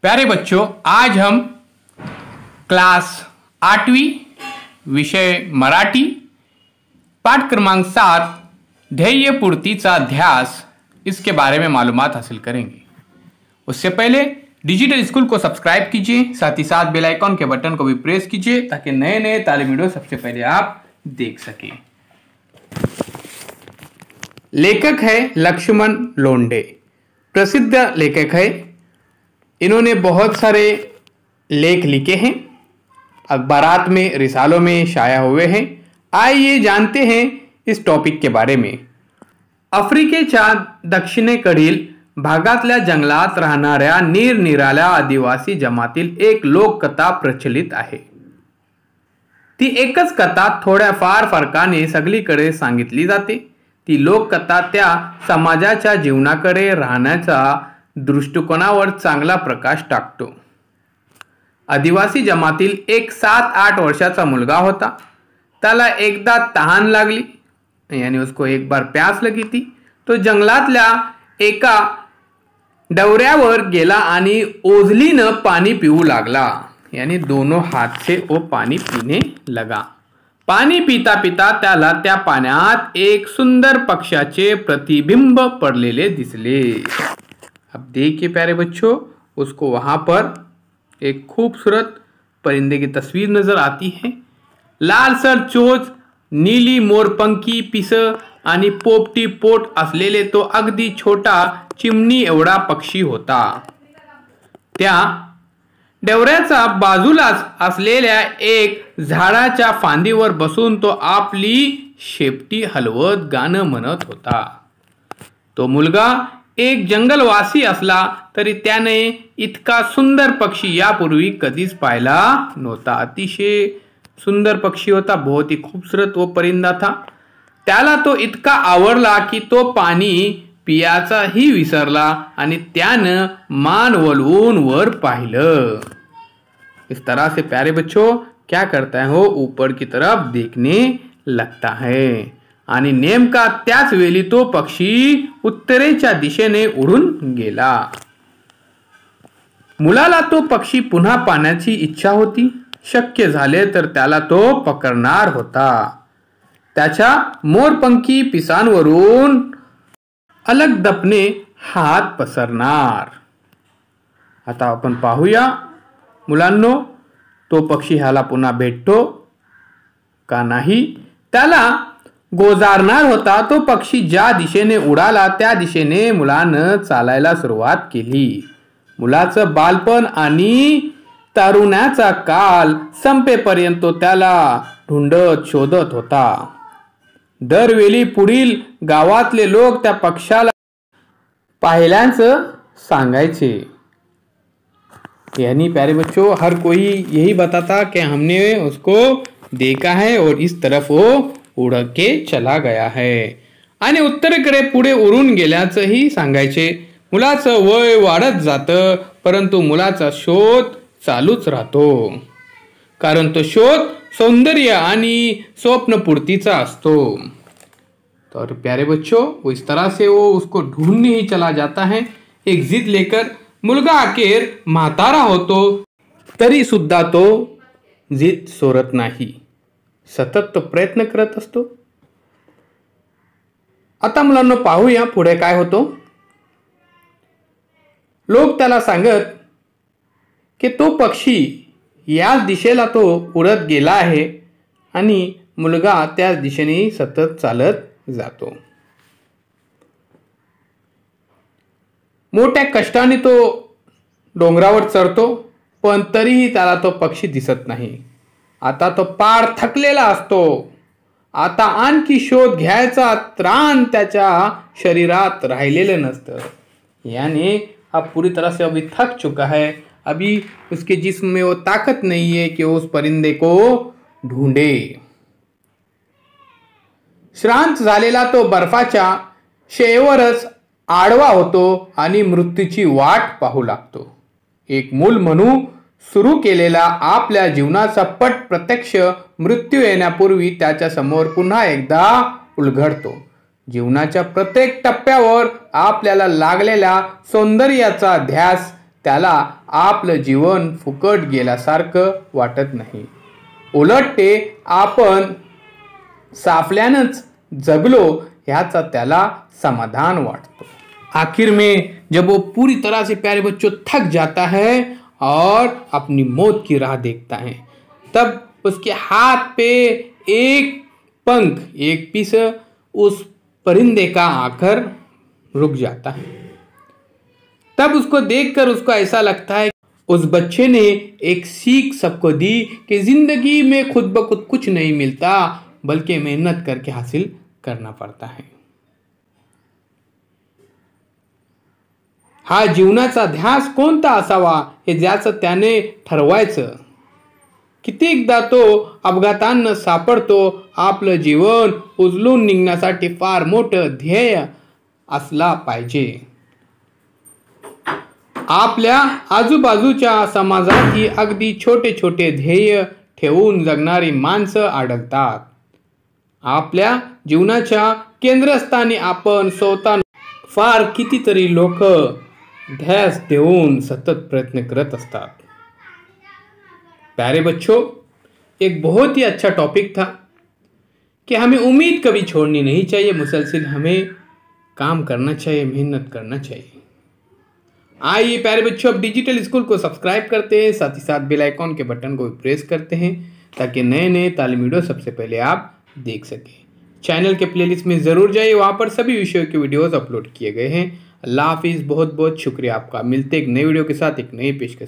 प्यारे बच्चों, आज हम क्लास 8वीं विषय मराठी पाठ क्रमांक 7 ध्येय पूर्तिचा अध्यास इसके बारे में मालूमात हासिल करेंगे। उससे पहले डिजिटल स्कूल को सब्सक्राइब कीजिए, साथ ही साथ बेल आइकॉन के बटन को भी प्रेस कीजिए ताकि नए नए तालीम वीडियो सबसे पहले आप देख सकें। लेखक है लक्ष्मण लोंढे, प्रसिद्ध लेखक है। इन्होंने बहुत सारे लेख लिखे हैं, अखबारात में, रिसालों में शाया हुए हैं। आइए जानते हैं इस टॉपिक के बारे में। आफ्रिकेच्या दक्षिणेकडील भागातल्या जंगलात राहणाऱ्या निरनिराळ्या आदिवासी जमातील एक लोककथा प्रचलित आहे। ती एकच कथा थोड्याफार फरकाने सगळीकडे सांगितली जाते। ती लोककथा त्या समाजाच्या जीवनाकडे राहण्याचा दृष्टिकोनावर चांगला प्रकाश टाकतो। आदिवासी जमातील एक 7-8 वर्षाचा मुलगा होता। त्याला एकदा तहान लागली, यानी उसको एक बार प्यास लगी थी। तो जंगलातल्या एका डवऱ्यावर गेला आणि ओझलीनं पाणी पिऊ लागला, यानी दोनों हाथ से वो पानी पीने लगा। पानी पीता पीता त्याला त्या पाण्यात एक सुंदर पक्षाचे प्रतिबिंब पडलेले दिसले। अब देखिए प्यारे बच्चों, उसको वहां पर एक खूबसूरत परिंदे की तस्वीर नजर आती है। लालसर चोच, नीली मोरपंखी पिस आणि पोपटी पोट असलेले तो अगदी छोटा चिमणी एवढा पक्षी होता। त्या डवऱ्याचा बाजूलाच असलेल्या एक झाडाच्या फांदीवर बसून तो आपली शेपटी हलवत गाणं म्हणत होता। तो मुलगा एक जंगलवासी असला तरी त्याने इतका सुंदर पक्षी यापूर्वी कधीच पाहिला नव्हता। अतिशय सुंदर पक्षी होता, बहुत ही खूबसूरत वो परिंदा था। त्याला तो इतका आवडला की तो पाणी पियाचाही विसरला आणि त्यानं मान वळवून वर पाहिलं। इस तरह से प्यारे बच्चों क्या करता है, वो ऊपर की तरफ देखने लगता है आणि नेमका त्याच वेळी तो पक्षी उत्तरेच्या दिशेने उडून गेला। मुलाला तो पक्षी पुन्हा पाहण्याची इच्छा होती। शक्य झाले तर त्याला तो पकडणार होता, त्याच्या मोरपंखी पिसांवरून अलगदपणे हात पसरणार। आता आपण पाहूया मुलांनो, तो पक्षी ह्याला पुन्हा भेटतो का नाही। त्याला गोजारणार होता। तो पक्षी ज्या दिशेने उडाला त्या दिशेने मुलानं चालायला सुरुवात केली। मुलाचं बालपण आणि तरुणाचा काल संपेपर्यंत तो त्याला ढूंढत शोधत होता। दरवेळी पुढील गावातले लोक त्या पक्षाला पाहिल्याचं सांगायचे। यानी प्यारे बच्चों, हर कोई यही बताता कि हमने उसको देखा है और इस तरफ वो उड़ के चला गया है आणि उत्तरेकडे पुढे उडून गेल्याचंही सांगायचे। मुलाचं वय वाढत जातं, परंतु मुलाचा शोध चालूच राहतो, कारण तो शोध सौंदर्य आणि स्वप्नपूर्तीचा असतो। तो प्यारे बच्चों, वो इस तरह से वो उसको ढूंढने ही चला जाता है एक जिद लेकर। मुलगा अखेर म्हातारा होतो तरी सुद्धा तो जिद सोडत नाही, सतत तो प्रयत्न करत असतो। आता मुलांना पाहूया पुढे काय होतो। लोक त्याला सांगत की तो पक्षी याच दिशेला तो उडत गेला आहे आणि मुलगा त्याच दिशेने सतत चालत जातो। मोठ्या कष्टाने तो डोंगरावर चढतो, पण तरीही त्याला तो पक्षी दिसत नाही। आता तो पार थकलेला असतो। आता आणखी शोध घ्यायचा त्राण त्याच्या शरीरात राहिलेलं नसतं, यानी अब पूरी तरह से अभी थक चुका है। अभी उसके जिस्म में वो ताकत नहीं है कि उस परिंदे को ढूंढे। श्रांत झालेला तो बर्फाच्या शेवावरच आडवा होतो आणि मृत्यूची वाट पाहू लागतो। एक मूल म्हणून सुरू केलेला आपल्या जीवनाचा पट प्रत्यक्ष मृत्यू येण्यापूर्वी त्याच्या समोर पुन्हा एकदा उलगडतो। जीवनाच्या प्रत्येक टप्प्यावर आपल्याला लागलेल्या सौंदर्याचा ध्यास त्याला आपलं जीवन फुकट गेल्यासारखं वाटत नाही. उलट ते आपण साफल्यानंच जगलो ह्याचा त्याला समाधान वाटतो. आखिर में जब वो पूरी तरह से प्यारे बच्चों थक जाता है और अपनी मौत की राह देखता है, तब उसके हाथ पे एक पंख, एक पीस उस परिंदे का आकर रुक जाता है. तब उसको देखकर उसको ऐसा लगता है उस बच्चे ने एक सीख सबको दी कि जिंदगी में खुद ब खुद कुछ नहीं मिलता, बल्कि मेहनत करके हासिल करना पड़ता है. हा जीवनाचा ध्यास कोणता असावा हे ज्याचं त्याने ठरवायचं. कित्येकदा तो अपघातांना सापडतो. आपलं जीवन उचलून निघण्यासाठी फार मोठं ध्येय असला पाहिजे. आपल्या आजूबाजूच्या समाजातही अगदी छोटे छोटे ध्येय ठेवून जगणारी माणसं आढळतात. आपल्या जीवनाच्या केंद्रस्थानी आपण स्वतः फार कितीतरी लोक ध्यास देऊन सतत प्रयत्न करत असतात. प्यारे बच्चों, एक बहुत ही अच्छा टॉपिक था कि हमें उम्मीद कभी छोड़नी नहीं चाहिए. मुसलसल हमें काम करना चाहिए, मेहनत करना चाहिए. आइए प्यारे बच्चों, अब डिजिटल स्कूल को सब्सक्राइब करते हैं, साथ ही साथ बेल आइकॉन के बटन को भी प्रेस करते हैं ताकि नए नए तालीमी वीडियो सबसे पहले आप देख सकें. चैनल के प्लेलिस्ट में ज़रूर जाइए, वहाँ पर सभी विषयों के वीडियोस अपलोड किए गए हैं. अल्लाह हाफिज़. बहुत बहुत शुक्रिया आपका. मिलते एक नए वीडियो के साथ एक नई पेशकश.